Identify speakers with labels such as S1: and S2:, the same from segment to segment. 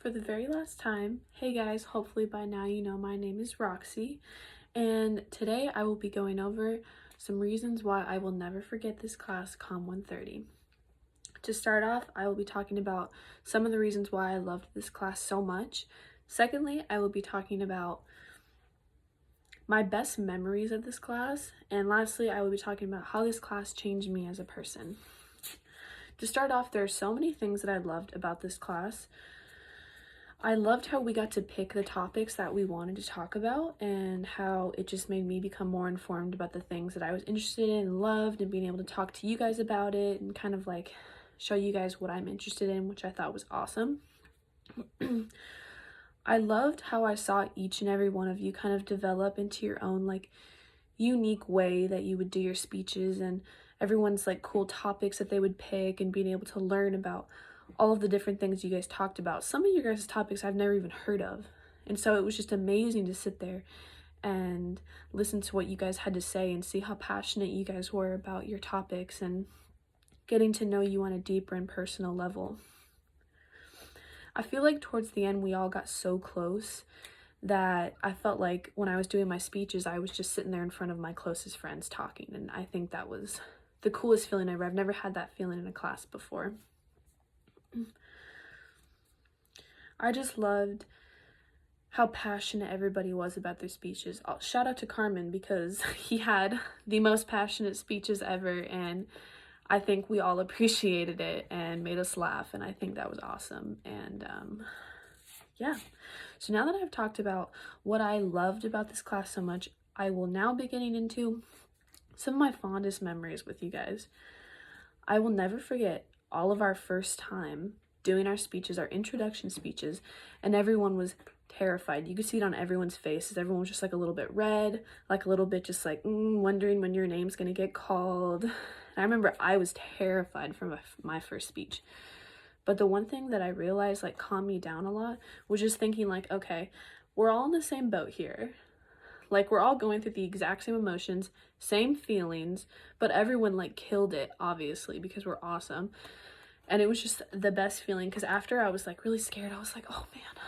S1: For the very last time, hey guys, hopefully by now you know my name is Roxy, and today I will be going over some reasons why I will never forget this class, Com 130. To start off, I will be talking about some of the reasons why I loved this class so much. Secondly, I will be talking about my best memories of this class, and lastly, I will be talking about how this class changed me as a person. To start off, there are so many things that I loved about this class. I loved how we got to pick the topics that we wanted to talk about and how it just made me become more informed about the things that I was interested in and loved, and being able to talk to you guys about it and kind of like show you guys what I'm interested in, which I thought was awesome. I loved how I saw each and every one of you kind of develop into your own like unique way that you would do your speeches, and everyone's like cool topics that they would pick, and being able to learn about all of the different things you guys talked about. Some of your guys' topics I've never even heard of. And so it was just amazing to sit there and listen to what you guys had to say and see how passionate you guys were about your topics and getting to know you on a deeper and personal level. I feel like towards the end we all got so close that I felt like when I was doing my speeches, I was just sitting there in front of my closest friends talking. And I think that was the coolest feeling ever. I've never had that feeling in a class before. I just loved how passionate everybody was about their speeches. Shout out to Carmen, because he had the most passionate speeches ever, and I think we all appreciated it and made us laugh, and I think that was awesome. And yeah, so now that I've talked about what I loved about this class so much, I will now be getting into some of my fondest memories with you guys. I will never forget all of our first time doing our speeches, our introduction speeches, and everyone was terrified. You could see it on everyone's faces. Everyone was just like a little bit red, like a little bit just like wondering when your name's gonna get called. And I remember I was terrified for my first speech. But the one thing that I realized like calmed me down a lot was just thinking like, okay, we're all in the same boat here. Like, we're all going through the exact same emotions, same feelings, but everyone like killed it, obviously, because we're awesome. And it was just the best feeling, because after I was like really scared. I was like, oh man,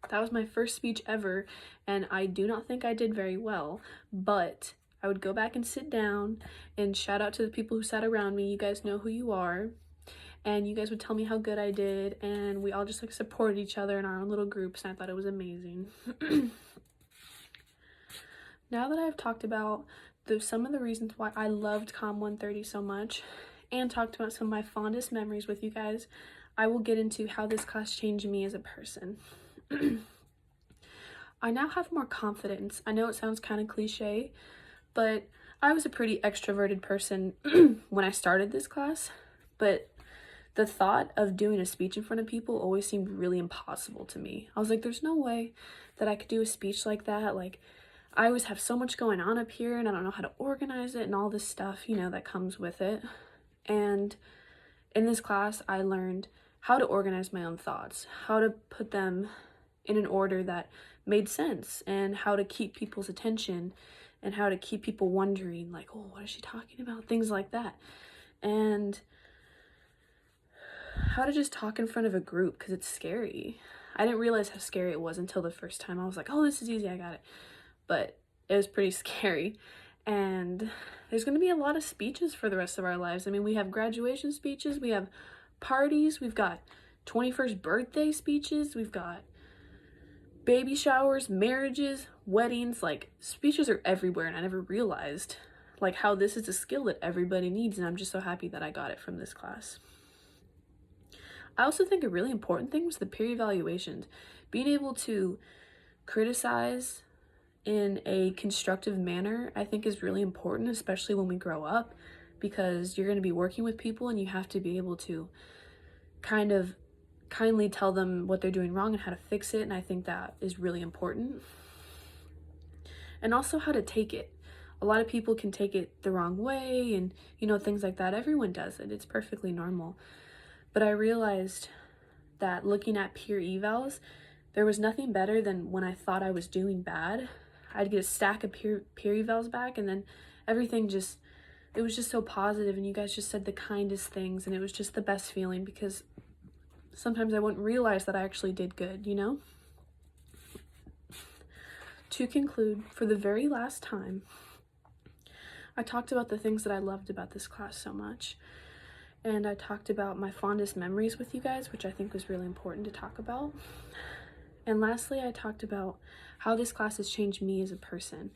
S1: that was my first speech ever, and I do not think I did very well, but I would go back and sit down and shout out to the people who sat around me. You guys know who you are, and you guys would tell me how good I did, and we all just like supported each other in our own little groups, and I thought it was amazing. Now that I've talked about some of the reasons why I loved Com 130 so much, and talked about some of my fondest memories with you guys, I will get into how this class changed me as a person. I now have more confidence. I know it sounds kind of cliche, but I was a pretty extroverted person when I started this class, but the thought of doing a speech in front of people always seemed really impossible to me. I was like, there's no way that I could do a speech like that. Like, I always have so much going on up here, and I don't know how to organize it and all this stuff, you know, that comes with it. And in this class, I learned how to organize my own thoughts, how to put them in an order that made sense, and how to keep people's attention, and how to keep people wondering, like, oh, what is she talking about? Things like that. And how to just talk in front of a group, because it's scary. I didn't realize how scary it was until the first time. I was like, oh, this is easy, I got it. But it was pretty scary. And there's going to be a lot of speeches for the rest of our lives. I mean, we have graduation speeches, we have parties, we've got 21st birthday speeches, we've got baby showers, marriages, weddings. Like, speeches are everywhere, and I never realized like how this is a skill that everybody needs, and I'm just so happy that I got it from this class. I also think a really important thing was the peer evaluations. Being able to criticize in a constructive manner, I think, is really important, especially when we grow up, because you're going to be working with people and you have to be able to kind of kindly tell them what they're doing wrong and how to fix it. And I think that is really important. And also how to take it. A lot of people can take it the wrong way, and you know, things like that. Everyone does it. It's perfectly normal. But I realized that looking at peer evals, there was nothing better than when I thought I was doing bad, I'd get a stack of peer evals back, and then everything just, it was just so positive, and you guys just said the kindest things, and it was just the best feeling, because sometimes I wouldn't realize that I actually did good, you know? To conclude, for the very last time, I talked about the things that I loved about this class so much. And I talked about my fondest memories with you guys, which I think was really important to talk about. And lastly, I talked about how this class has changed me as a person.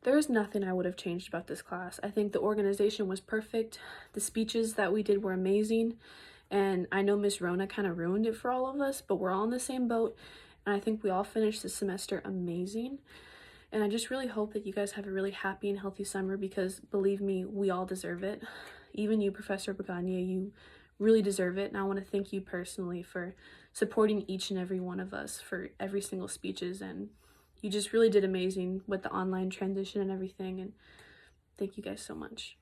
S1: There is nothing I would have changed about this class. I think the organization was perfect. The speeches that we did were amazing. And I know Miss Rona kind of ruined it for all of us, but we're all in the same boat. And I think we all finished the semester amazing. And I just really hope that you guys have a really happy and healthy summer, because believe me, we all deserve it. Even you, Professor Bagania, you really deserve it. And I want to thank you personally for supporting each and every one of us for every single speeches. And you just really did amazing with the online transition and everything. And thank you guys so much.